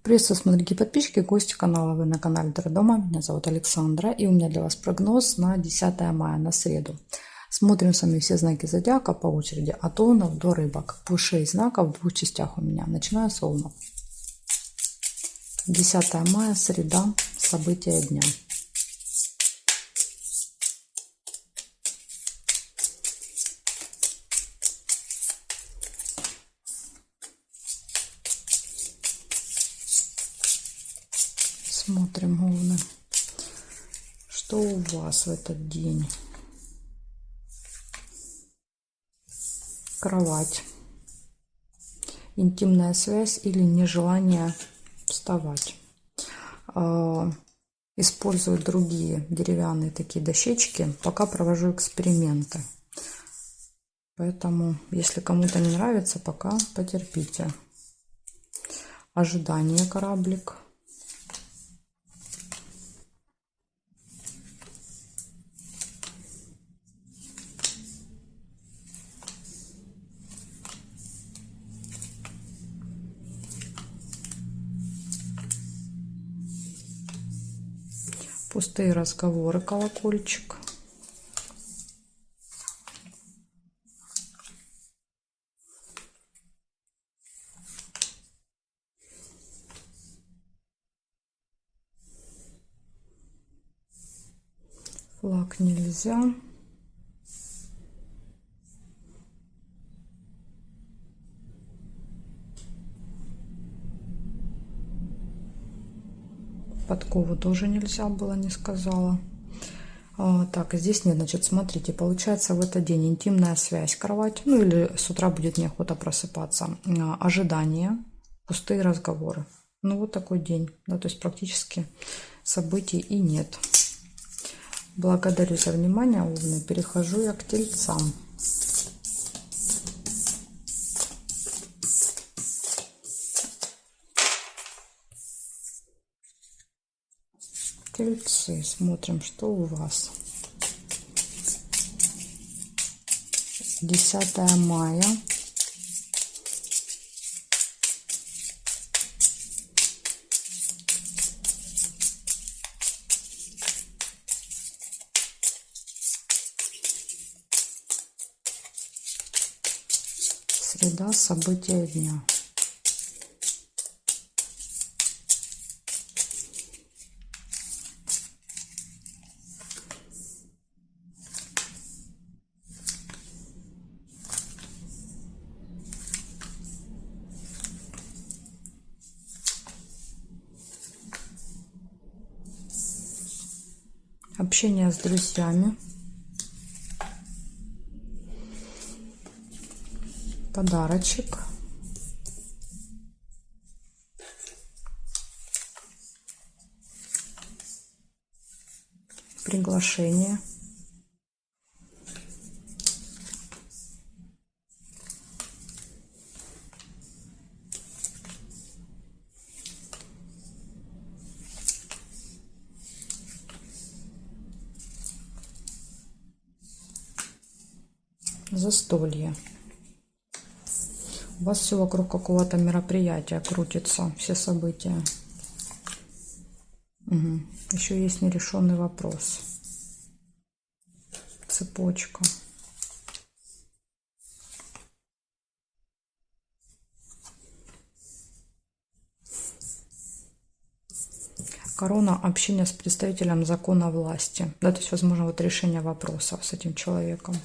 Приветствую, смотрите, подписчики, гости канала. Вы на канале Дома. Меня зовут Александра. И у меня для вас прогноз на 10 мая, на среду. Смотрим с вами все знаки зодиака по очереди. От Овнов до Рыбок. По 6 знаков в двух частях у меня. Начинаю с Овнов. 10 мая, среда. События дня. Смотрим, Овны, что у вас в этот день. Кровать, интимная связь или нежелание вставать. Использую другие деревянные такие дощечки. Пока провожу эксперименты. Поэтому, если кому-то не нравится, пока потерпите. Ожидание, кораблик. Пустые разговоры, колокольчик. Флаг нельзя. Подкову тоже нельзя было, не сказала. Так, здесь нет, значит, смотрите, получается в этот день интимная связь, кровать, ну или с утра будет неохота просыпаться, ожидание, пустые разговоры. Ну вот такой день, да, то есть практически событий и нет. Благодарю за внимание, Овны. Перехожу я к Тельцам. Тельцы, смотрим, что у вас. 10 мая. Среда, события дня. Общение с друзьями. Подарочек. Приглашение. Застолье. У вас все вокруг какого-то мероприятия крутится, все события. Угу. Еще есть нерешенный вопрос. Цепочка. Корона, общение с представителем закона власти. Да, то есть, возможно, вот решение вопросов с этим человеком.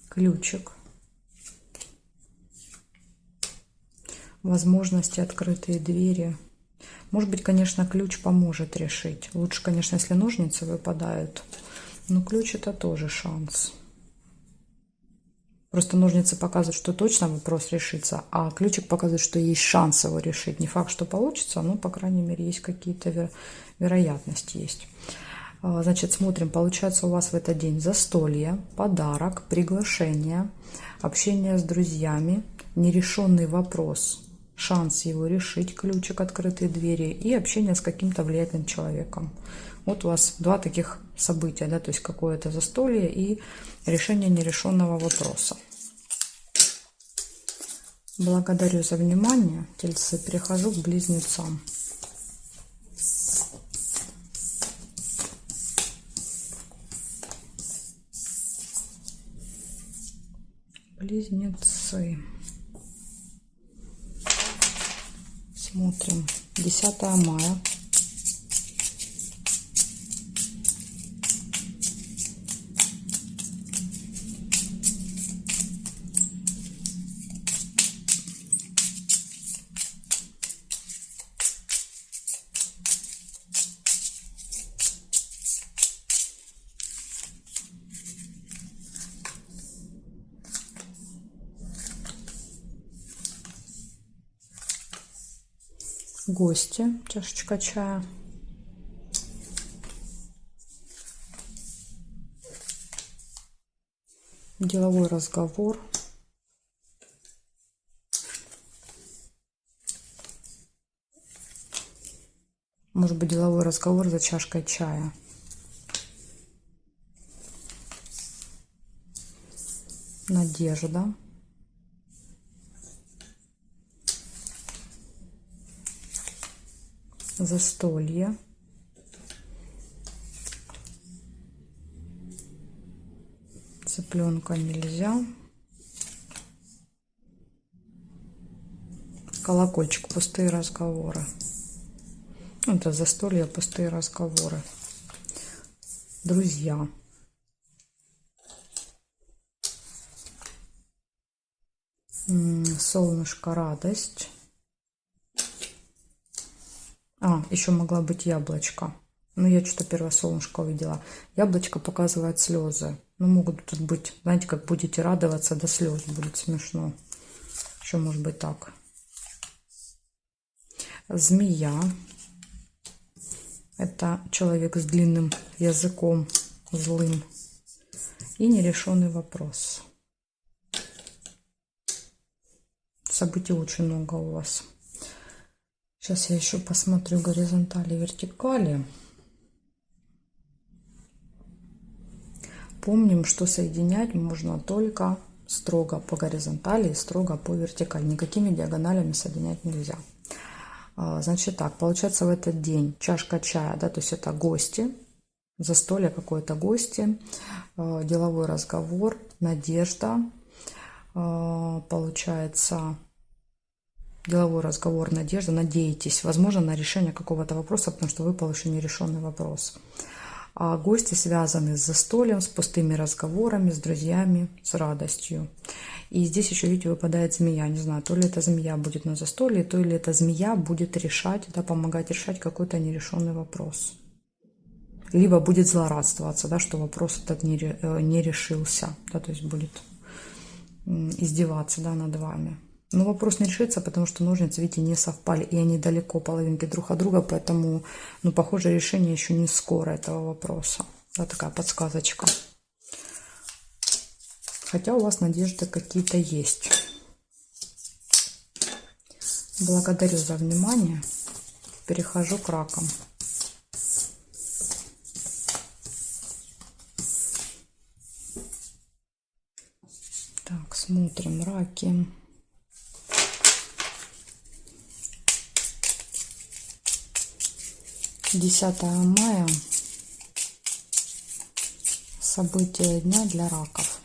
Ключик. Возможности, открытые двери. Может быть, конечно, ключ поможет решить. Лучше, конечно, если ножницы выпадают. Но ключ — это тоже шанс. Просто ножницы показывают, что точно вопрос решится, а ключик показывает, что есть шанс его решить. Не факт, что получится, но, по крайней мере, есть какие-то вероятности есть. Значит, смотрим, получается у вас в этот день застолье, подарок, приглашение, общение с друзьями, нерешенный вопрос шанс его решить, ключик открытой двери, и общение с каким-то влиятельным человеком. Вот у вас два таких события, да, то есть какое-то застолье и решение нерешенного вопроса. Благодарю за внимание, тельцы. Перехожу к близнецам. Близнецы. Смотрим. 10 мая. Гости, чашечка чая. Деловой разговор. Может быть, деловой разговор за чашкой чая. Надежда. Застолье. Цыпленка нельзя. Колокольчик. Пустые разговоры. Это застолье, пустые разговоры. Друзья. Солнышко, радость. Еще могла быть яблочко. Но я что-то первое солнышко увидела. Яблочко показывает слезы. Ну, могут тут быть, знаете, как будете радоваться до слез. Будет смешно. Еще может быть так. Змея. Это человек с длинным языком, злым. И нерешенный вопрос. Событий очень много у вас. Сейчас я еще посмотрю горизонтали и вертикали. Помним, что соединять можно только строго по горизонтали и строго по вертикали. Никакими диагоналями соединять нельзя. Значит так, получается в этот день чашка чая, да, то есть это гости, застолье какое-то гости, деловой разговор, надежда, получается деловой разговор, надежда, надеетесь, возможно, на решение какого-то вопроса, потому что выпал еще нерешенный вопрос. А гости связаны с застольем, с пустыми разговорами, с друзьями, с радостью. И здесь еще, видите, выпадает змея. Не знаю, то ли эта змея будет на застолье, то ли эта змея будет решать, да, помогать решать какой-то нерешенный вопрос. Либо будет злорадствоваться, да, что вопрос этот не решился, да, то есть будет издеваться, да, над вами. Но вопрос не решится, потому что ножницы, видите, не совпали, и они далеко, половинки друг от друга, поэтому, ну, похоже, решение еще не скоро этого вопроса. Да, такая подсказочка. Хотя у вас надежды какие-то есть. Благодарю за внимание. Перехожу к ракам. Так, смотрим раки. Десятое мая. События дня для раков.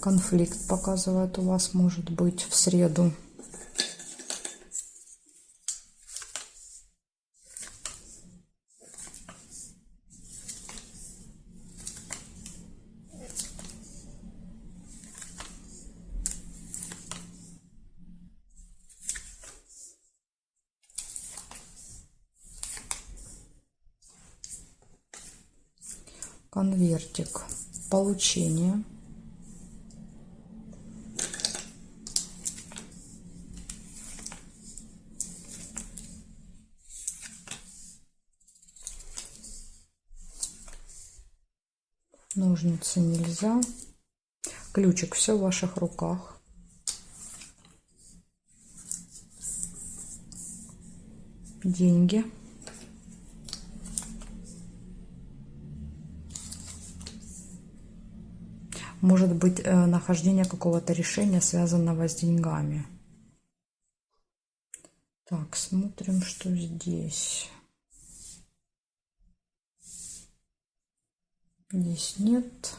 Конфликт показывает у вас, может быть, в среду. Конвертик. Получение. Ножницы нельзя. Ключик, все в ваших руках. Деньги. Может быть, нахождение какого-то решения, связанного с деньгами. Так, смотрим, что здесь. Здесь нет.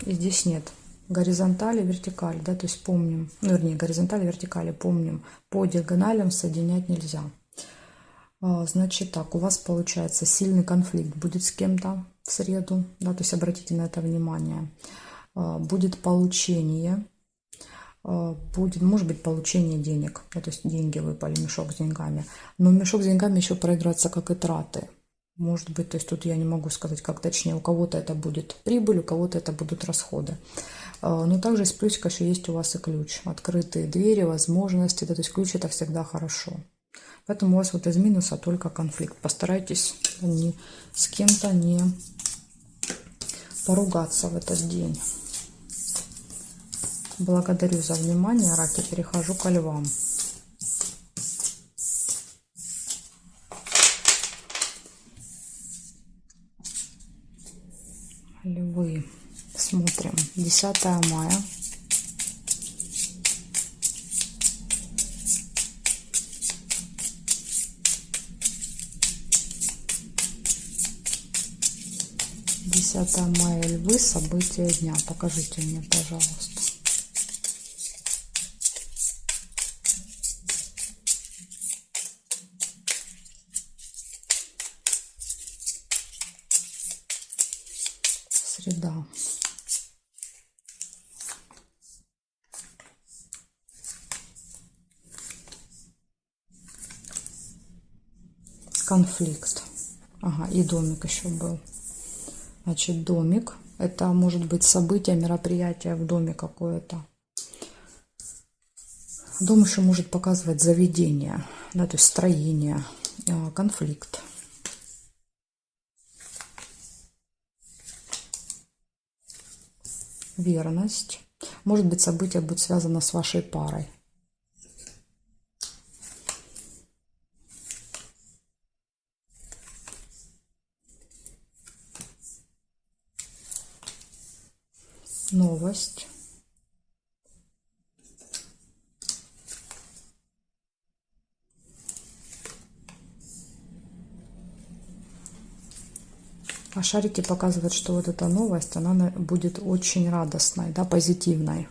И здесь нет. Горизонтали, вертикали, да, то есть помним, ну, вернее, горизонтали, вертикали помним. По диагоналям соединять нельзя. Значит так, у вас получается сильный конфликт будет с кем-то в среду, да, то есть обратите на это внимание. Будет получение, будет, может быть, получение денег, да, то есть деньги выпали, мешок с деньгами. Но мешок с деньгами еще проиграется как и траты. Может быть, то есть тут я не могу сказать, как точнее, у кого-то это будет прибыль, у кого-то это будут расходы. Но также из плюсика еще есть у вас и ключ. Открытые двери, возможности, да, то есть ключ это всегда хорошо. Поэтому у вас вот из минуса только конфликт. Постарайтесь ни с кем-то не поругаться в этот день. Благодарю за внимание, раки. Перехожу ко львам. Львы. Смотрим. 10 мая. Мая, львы, события дня. Покажите мне, пожалуйста. Среда. Конфликт. Ага, и домик еще был. Значит, домик. Это может быть событие, мероприятие в доме какое-то. Дом еще может показывать заведение, да, то есть строение, конфликт. Верность. Может быть, событие будет связано с вашей парой. Новость. А шарики показывают, что вот эта новость, она будет очень радостной, да, позитивной.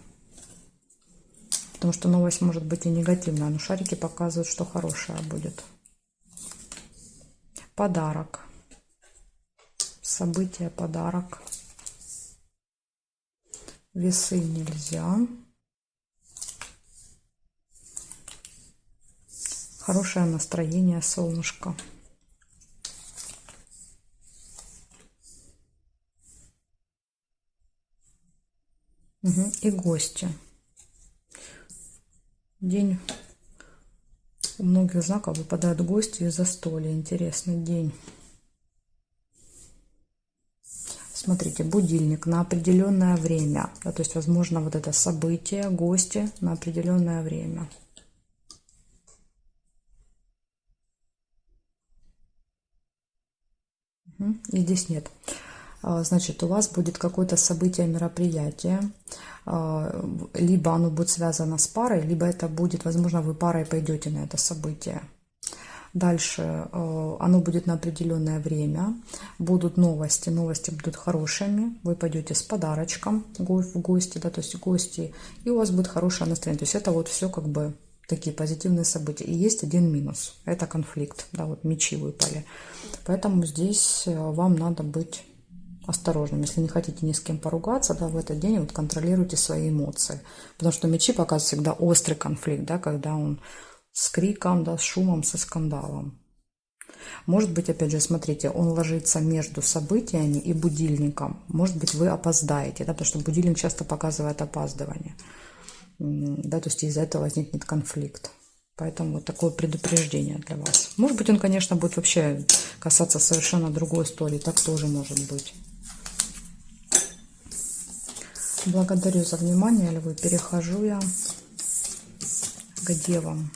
Потому что новость может быть и негативная, но шарики показывают, что хорошая будет. Подарок. Событие, подарок. Весы нельзя. Хорошее настроение, солнышко. Угу. И гости. День у многих знаков выпадают гости и застолья. Интересный день. Смотрите, будильник на определенное время. Да, то есть, возможно, вот это событие, гости на определенное время. И здесь нет. Значит, у вас будет какое-то событие, мероприятие. Либо оно будет связано с парой, либо это будет, возможно, вы парой пойдете на это событие. Дальше оно будет на определенное время. Будут новости. Новости будут хорошими. Вы пойдете с подарочком в гости, да, то есть гости. И у вас будет хорошее настроение. То есть это вот все как бы такие позитивные события. И есть один минус. Это конфликт. Да, вот мечи выпали. Поэтому здесь вам надо быть осторожным. Если не хотите ни с кем поругаться, да, в этот день вот контролируйте свои эмоции. Потому что мечи показывают всегда острый конфликт, да, когда он с криком, да, с шумом, со скандалом. Может быть, опять же, смотрите, он ложится между событиями и будильником. Может быть, вы опоздаете, да, потому что будильник часто показывает опаздывание. Да, то есть из-за этого возникнет конфликт. Поэтому вот такое предупреждение для вас. Может быть, он, конечно, будет вообще касаться совершенно другой истории. Так тоже может быть. Благодарю за внимание, львы. Перехожу я к девам.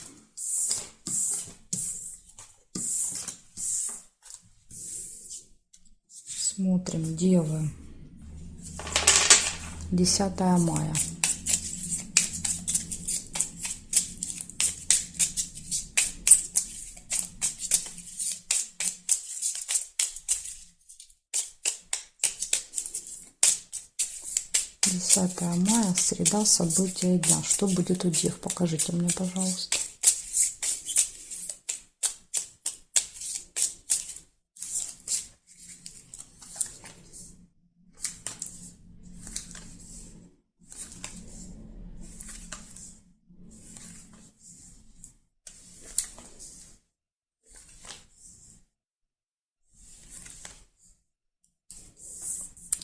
Смотрим, девы. 10 мая. Десятое мая, среда, события дня. Что будет у дев? Покажите мне, пожалуйста.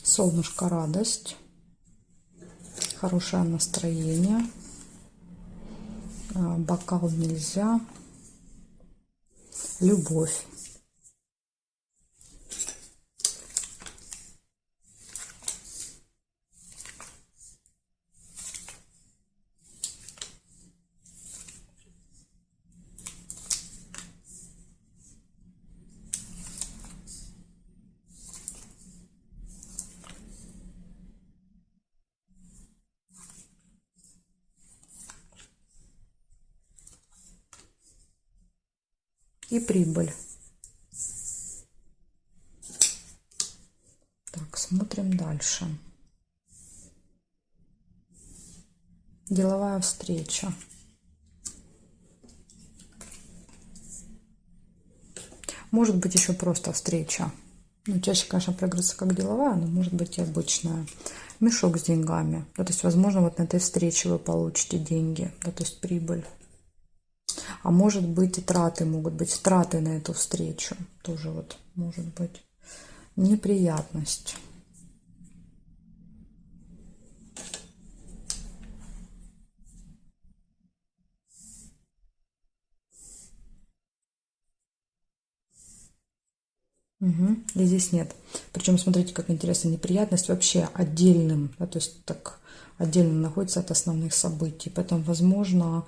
Солнышко, радость, хорошее настроение, бокал нельзя, любовь. И прибыль. Так, смотрим дальше. Деловая встреча. Может быть, еще просто встреча. Ну, чаще, конечно, проигрывается как деловая, но может быть и обычная. Мешок с деньгами. Да, то есть, возможно, вот на этой встрече вы получите деньги. Да, то есть прибыль. А может быть и траты, могут быть траты на эту встречу. Тоже вот может быть неприятность. Угу. И здесь нет. Причем, смотрите, как интересно, неприятность вообще отдельным, да, то есть так отдельно находится от основных событий. Поэтому, возможно,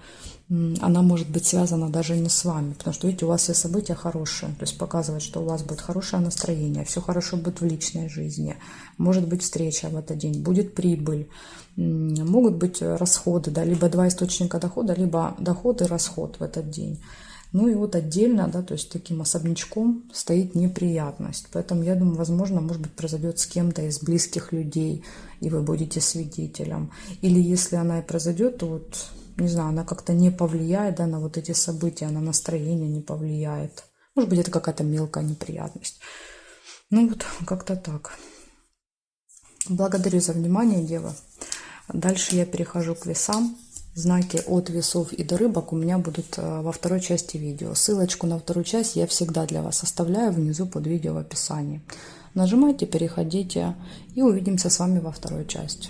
она может быть связана даже не с вами, потому что, видите, у вас все события хорошие, то есть показывает, что у вас будет хорошее настроение, все хорошо будет в личной жизни, может быть встреча в этот день, будет прибыль, могут быть расходы, да, либо два источника дохода, либо доход и расход в этот день. Ну и вот отдельно, да, то есть таким особнячком стоит неприятность. Поэтому я думаю, возможно, может быть, произойдет с кем-то из близких людей, и вы будете свидетелем. Или если она и произойдет, то вот, не знаю, она как-то не повлияет, да, на вот эти события, на настроение не повлияет. Может быть, это какая-то мелкая неприятность. Ну вот, как-то так. Благодарю за внимание, девы. Дальше я перехожу к весам. Знаки от весов и до рыбок у меня будут во второй части видео. Ссылочку на вторую часть я всегда для вас оставляю внизу под видео в описании. Нажимайте, переходите и увидимся с вами во второй части.